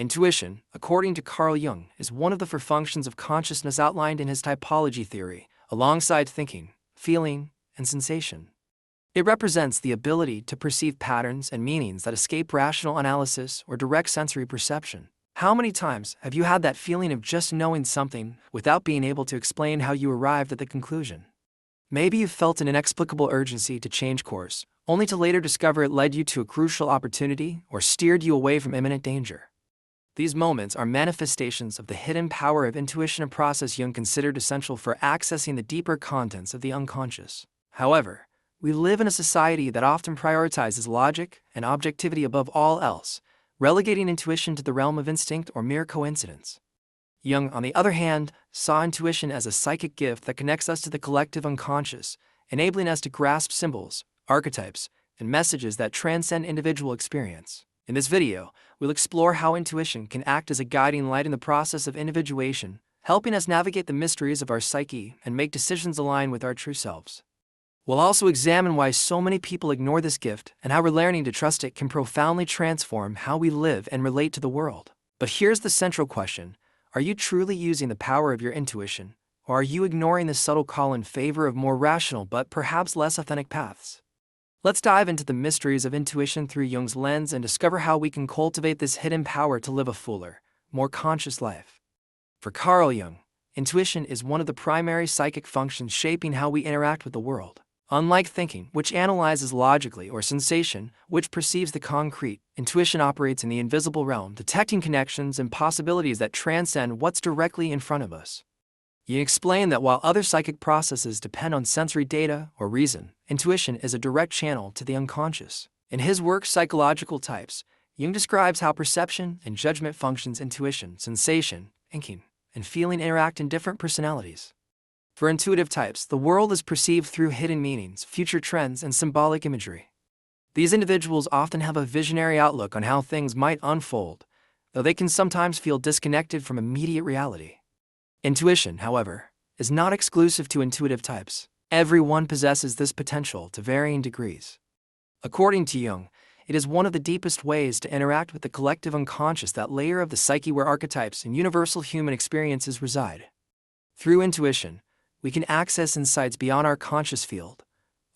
Intuition, according to Carl Jung, is one of the four functions of consciousness outlined in his typology theory, alongside thinking, feeling, and sensation. It represents the ability to perceive patterns and meanings that escape rational analysis or direct sensory perception. How many times have you had that feeling of just knowing something without being able to explain how you arrived at the conclusion? Maybe you felt an inexplicable urgency to change course, only to later discover it led you to a crucial opportunity or steered you away from imminent danger. These moments are manifestations of the hidden power of intuition, a process Jung considered essential for accessing the deeper contents of the unconscious. However, we live in a society that often prioritizes logic and objectivity above all else, relegating intuition to the realm of instinct or mere coincidence. Jung, on the other hand, saw intuition as a psychic gift that connects us to the collective unconscious, enabling us to grasp symbols, archetypes, and messages that transcend individual experience. In this video, we'll explore how intuition can act as a guiding light in the process of individuation, helping us navigate the mysteries of our psyche and make decisions aligned with our true selves. We'll also examine why so many people ignore this gift and how learning to trust it can profoundly transform how we live and relate to the world. But here's the central question: are you truly using the power of your intuition, or are you ignoring the subtle call in favor of more rational but perhaps less authentic paths? Let's dive into the mysteries of intuition through Jung's lens and discover how we can cultivate this hidden power to live a fuller, more conscious life. For Carl Jung, intuition is one of the primary psychic functions shaping how we interact with the world. Unlike thinking, which analyzes logically, or sensation, which perceives the concrete, intuition operates in the invisible realm, detecting connections and possibilities that transcend what's directly in front of us. Jung explained that while other psychic processes depend on sensory data or reason, intuition is a direct channel to the unconscious. In his work Psychological Types, Jung describes how perception and judgment functions, intuition, sensation, thinking, and feeling interact in different personalities. For intuitive types, the world is perceived through hidden meanings, future trends, and symbolic imagery. These individuals often have a visionary outlook on how things might unfold, though they can sometimes feel disconnected from immediate reality. Intuition, however, is not exclusive to intuitive types. Everyone possesses this potential to varying degrees. According to Jung, it is one of the deepest ways to interact with the collective unconscious, that layer of the psyche where archetypes and universal human experiences reside. Through intuition, we can access insights beyond our conscious field,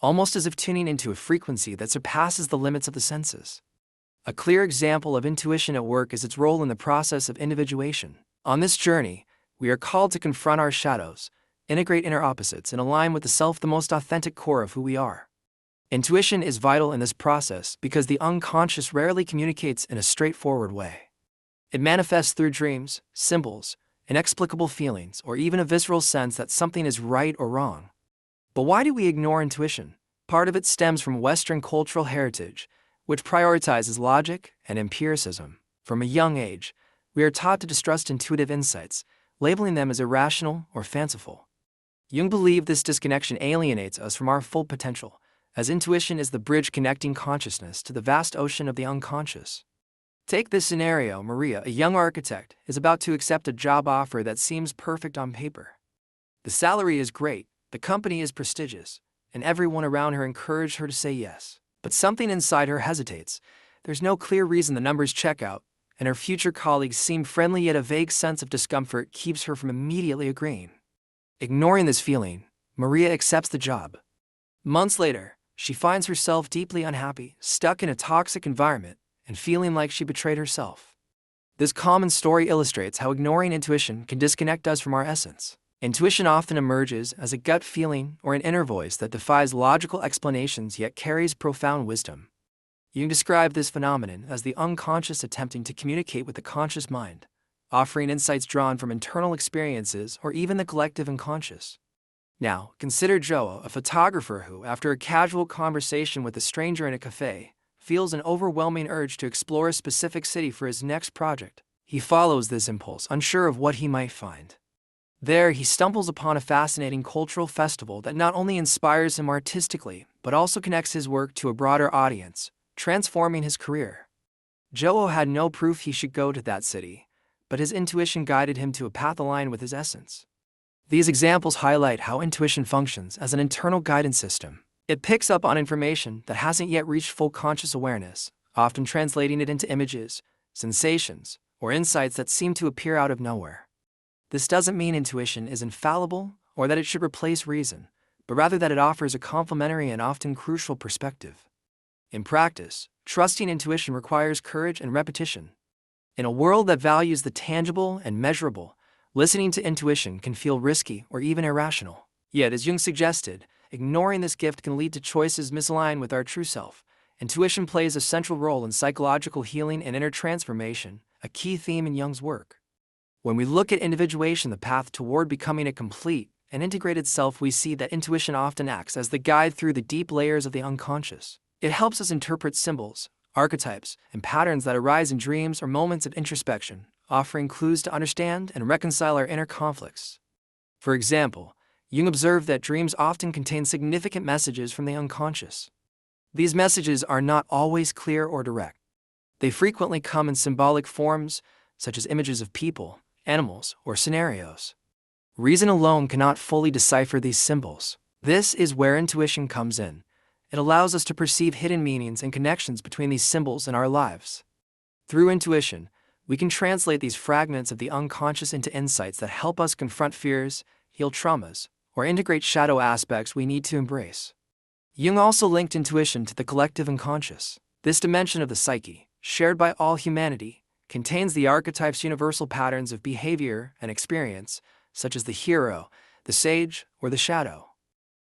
almost as if tuning into a frequency that surpasses the limits of the senses. A clear example of intuition at work is its role in the process of individuation. On this journey, we are called to confront our shadows, integrate inner opposites, and align with the self, the most authentic core of who we are. Intuition is vital in this process because the unconscious rarely communicates in a straightforward way. It manifests through dreams, symbols, inexplicable feelings, or even a visceral sense that something is right or wrong. But why do we ignore intuition? Part of it stems from Western cultural heritage, which prioritizes logic and empiricism. From a young age, we are taught to distrust intuitive insights, labeling them as irrational or fanciful. Jung believed this disconnection alienates us from our full potential, as intuition is the bridge connecting consciousness to the vast ocean of the unconscious. Take this scenario: Maria, a young architect, is about to accept a job offer that seems perfect on paper. The salary is great, the company is prestigious, and everyone around her encouraged her to say yes. But something inside her hesitates. There's no clear reason the numbers check out, and her future colleagues seem friendly, yet a vague sense of discomfort keeps her from immediately agreeing. Ignoring this feeling, Maria accepts the job. Months later, she finds herself deeply unhappy, stuck in a toxic environment, and feeling like she betrayed herself. This common story illustrates how ignoring intuition can disconnect us from our essence. Intuition often emerges as a gut feeling or an inner voice that defies logical explanations yet carries profound wisdom. Jung described this phenomenon as the unconscious attempting to communicate with the conscious mind, offering insights drawn from internal experiences or even the collective unconscious. Now, consider Joe, a photographer who, after a casual conversation with a stranger in a cafe, feels an overwhelming urge to explore a specific city for his next project. He follows this impulse, unsure of what he might find. There, he stumbles upon a fascinating cultural festival that not only inspires him artistically, but also connects his work to a broader audience, transforming his career. Joe had no proof he should go to that city, but his intuition guided him to a path aligned with his essence. These examples highlight how intuition functions as an internal guidance system. It picks up on information that hasn't yet reached full conscious awareness, often translating it into images, sensations, or insights that seem to appear out of nowhere. This doesn't mean intuition is infallible or that it should replace reason, but rather that it offers a complementary and often crucial perspective. In practice, trusting intuition requires courage and repetition. In a world that values the tangible and measurable, listening to intuition can feel risky or even irrational. Yet, as Jung suggested, ignoring this gift can lead to choices misaligned with our true self. Intuition plays a central role in psychological healing and inner transformation, a key theme in Jung's work. When we look at individuation, the path toward becoming a complete and integrated self, we see that intuition often acts as the guide through the deep layers of the unconscious. It helps us interpret symbols, archetypes, and patterns that arise in dreams or moments of introspection, offering clues to understand and reconcile our inner conflicts. For example, Jung observed that dreams often contain significant messages from the unconscious. These messages are not always clear or direct. They frequently come in symbolic forms, such as images of people, animals, or scenarios. Reason alone cannot fully decipher these symbols. This is where intuition comes in. It allows us to perceive hidden meanings and connections between these symbols in our lives. Through intuition, we can translate these fragments of the unconscious into insights that help us confront fears, heal traumas, or integrate shadow aspects we need to embrace. Jung also linked intuition to the collective unconscious. This dimension of the psyche, shared by all humanity, contains the archetypes' universal patterns of behavior and experience, such as the hero, the sage, or the shadow.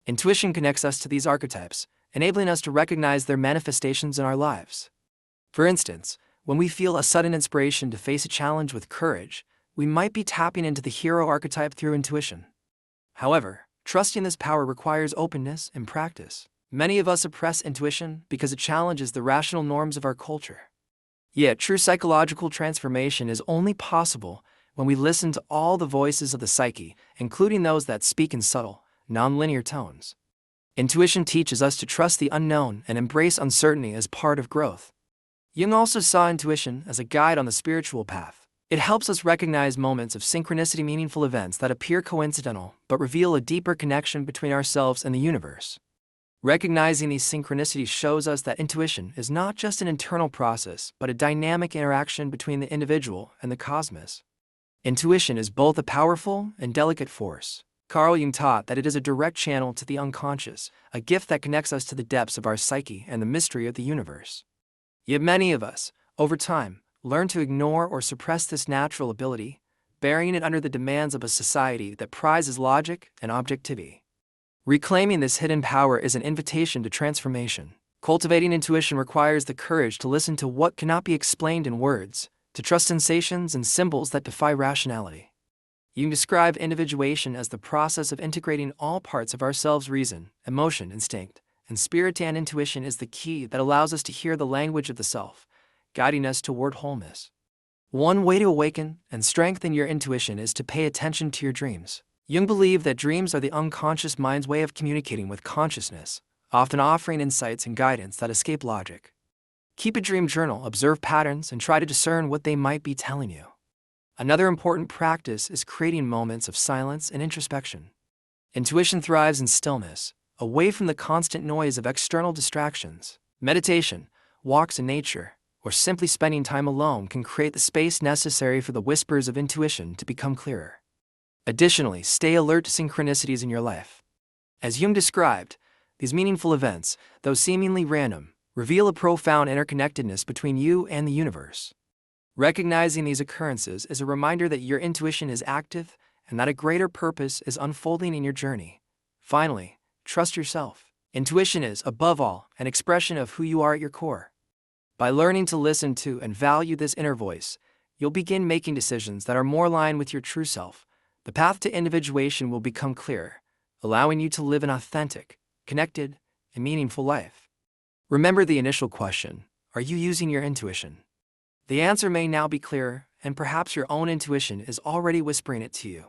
Intuition connects us to these archetypes, enabling us to recognize their manifestations in our lives. For instance, when we feel a sudden inspiration to face a challenge with courage, we might be tapping into the hero archetype through intuition. However, trusting this power requires openness and practice. Many of us suppress intuition because it challenges the rational norms of our culture. Yet, true psychological transformation is only possible when we listen to all the voices of the psyche, including those that speak in subtle, nonlinear tones. Intuition teaches us to trust the unknown and embrace uncertainty as part of growth. Jung also saw intuition as a guide on the spiritual path. It helps us recognize moments of synchronicity, meaningful events that appear coincidental but reveal a deeper connection between ourselves and the universe. Recognizing these synchronicities shows us that intuition is not just an internal process, but a dynamic interaction between the individual and the cosmos. Intuition is both a powerful and delicate force. Carl Jung taught that it is a direct channel to the unconscious, a gift that connects us to the depths of our psyche and the mystery of the universe. Yet many of us, over time, learn to ignore or suppress this natural ability, burying it under the demands of a society that prizes logic and objectivity. Reclaiming this hidden power is an invitation to transformation. Cultivating intuition requires the courage to listen to what cannot be explained in words, to trust sensations and symbols that defy rationality. Jung described individuation as the process of integrating all parts of ourselves: reason, emotion, instinct, and spirit, and intuition is the key that allows us to hear the language of the self, guiding us toward wholeness. One way to awaken and strengthen your intuition is to pay attention to your dreams. Jung believed that dreams are the unconscious mind's way of communicating with consciousness, often offering insights and guidance that escape logic. Keep a dream journal, observe patterns, and try to discern what they might be telling you. Another important practice is creating moments of silence and introspection. Intuition thrives in stillness, away from the constant noise of external distractions. Meditation, walks in nature, or simply spending time alone can create the space necessary for the whispers of intuition to become clearer. Additionally, stay alert to synchronicities in your life. As Jung described, these meaningful events, though seemingly random, reveal a profound interconnectedness between you and the universe. Recognizing these occurrences is a reminder that your intuition is active and that a greater purpose is unfolding in your journey. Finally, trust yourself. Intuition is, above all, an expression of who you are at your core. By learning to listen to and value this inner voice, you'll begin making decisions that are more aligned with your true self. The path to individuation will become clearer, allowing you to live an authentic, connected, and meaningful life. Remember the initial question: are you using your intuition? The answer may now be clearer, and perhaps your own intuition is already whispering it to you.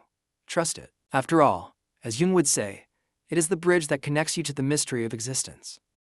Trust it. After all, as Jung would say, it is the bridge that connects you to the mystery of existence.